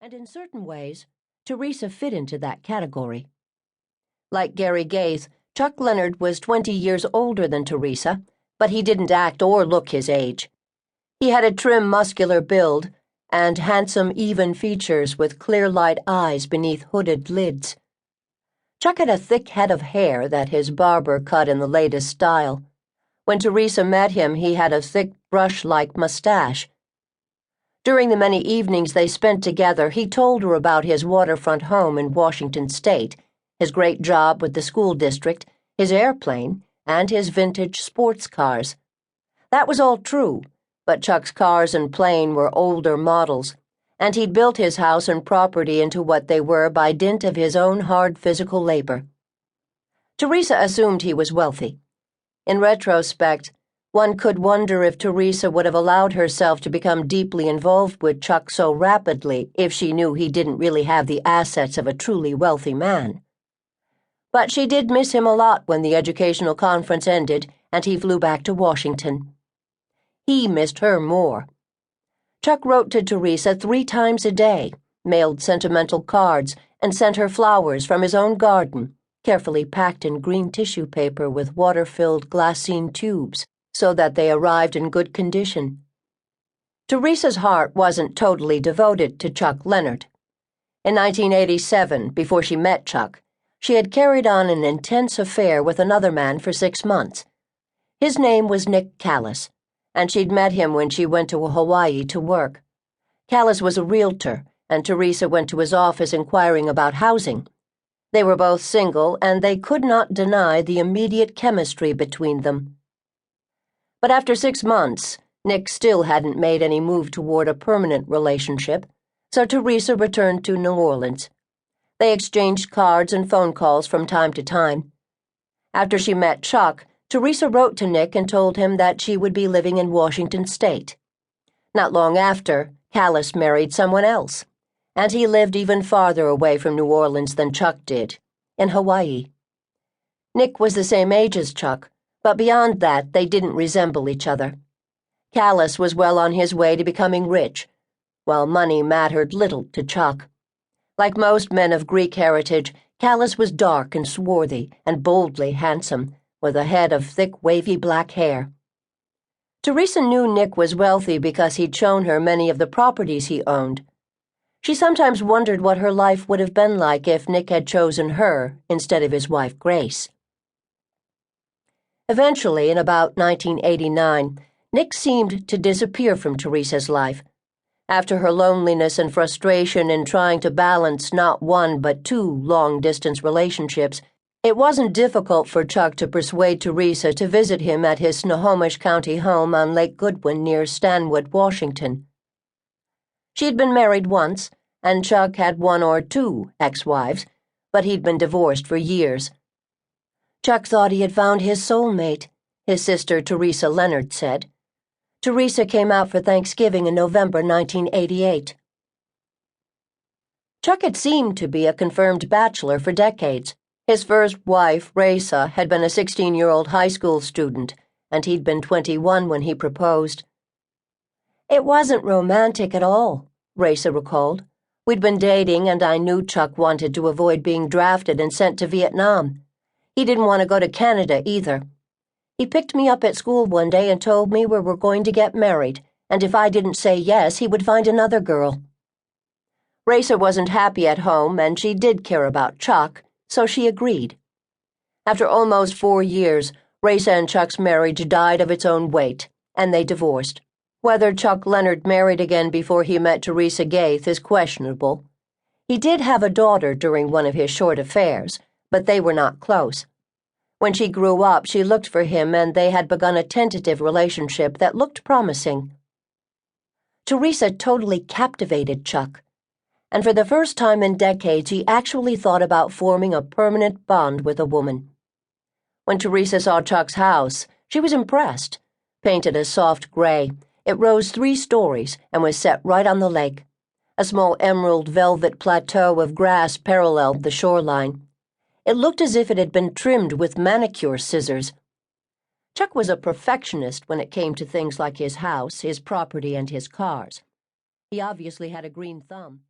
And in certain ways, Teresa fit into that category. Like Gary Gaith, Chuck Leonard was 20 years older than Teresa, but he didn't act or look his age. He had a trim, muscular build and handsome, even features with clear-light eyes beneath hooded lids. Chuck had a thick head of hair that his barber cut in the latest style. When Teresa met him, he had a thick, brush-like mustache. During the many evenings they spent together, he told her about his waterfront home in Washington State, his great job with the school district, his airplane, and his vintage sports cars. That was all true, but Chuck's cars and plane were older models, and he'd built his house and property into what they were by dint of his own hard physical labor. Teresa assumed he was wealthy. In retrospect, one could wonder if Teresa would have allowed herself to become deeply involved with Chuck so rapidly if she knew he didn't really have the assets of a truly wealthy man. But she did miss him a lot when the educational conference ended and he flew back to Washington. He missed her more. Chuck wrote to Teresa 3 times a day, mailed sentimental cards, and sent her flowers from his own garden, carefully packed in green tissue paper with water-filled glassine tubes, so that they arrived in good condition. Teresa's heart wasn't totally devoted to Chuck Leonard. In 1987, before she met Chuck, she had carried on an intense affair with another man for 6 months. His name was Nick Callis, and she'd met him when she went to Hawaii to work. Callis was a realtor, and Teresa went to his office inquiring about housing. They were both single, and they could not deny the immediate chemistry between them. But after 6 months, Nick still hadn't made any move toward a permanent relationship, so Teresa returned to New Orleans. They exchanged cards and phone calls from time to time. After she met Chuck, Teresa wrote to Nick and told him that she would be living in Washington State. Not long after, Callis married someone else, and he lived even farther away from New Orleans than Chuck did, in Hawaii. Nick was the same age as Chuck, but beyond that, they didn't resemble each other. Callis was well on his way to becoming rich, while money mattered little to Chuck. Like most men of Greek heritage, Callis was dark and swarthy and boldly handsome, with a head of thick, wavy black hair. Teresa knew Nick was wealthy because he'd shown her many of the properties he owned. She sometimes wondered what her life would have been like if Nick had chosen her instead of his wife Grace. Eventually, in about 1989, Nick seemed to disappear from Teresa's life. After her loneliness and frustration in trying to balance not 1 but 2 long-distance relationships, it wasn't difficult for Chuck to persuade Teresa to visit him at his Snohomish County home on Lake Goodwin near Stanwood, Washington. She had been married once, and Chuck had 1 or 2 ex-wives, but he'd been divorced for years. Chuck thought he had found his soulmate, his sister Teresa Leonard said. Teresa came out for Thanksgiving in November 1988. Chuck had seemed to be a confirmed bachelor for decades. His first wife, Raisa, had been a 16-year-old high school student, and he'd been 21 when he proposed. "It wasn't romantic at all," Raisa recalled. "We'd been dating, and I knew Chuck wanted to avoid being drafted and sent to Vietnam. He didn't want to go to Canada either. He picked me up at school one day and told me we were going to get married, and if I didn't say yes, he would find another girl." Raisa wasn't happy at home, and she did care about Chuck, so she agreed. After almost 4 years, Raisa and Chuck's marriage died of its own weight, and they divorced. Whether Chuck Leonard married again before he met Teresa Gaith is questionable. He did have a daughter during one of his short affairs, but they were not close. When she grew up, she looked for him, and they had begun a tentative relationship that looked promising. Teresa totally captivated Chuck, and for the first time in decades, he actually thought about forming a permanent bond with a woman. When Teresa saw Chuck's house, she was impressed. Painted a soft gray, it rose 3 stories and was set right on the lake. A small emerald velvet plateau of grass paralleled the shoreline. It looked as if it had been trimmed with manicure scissors. Chuck was a perfectionist when it came to things like his house, his property, and his cars. He obviously had a green thumb.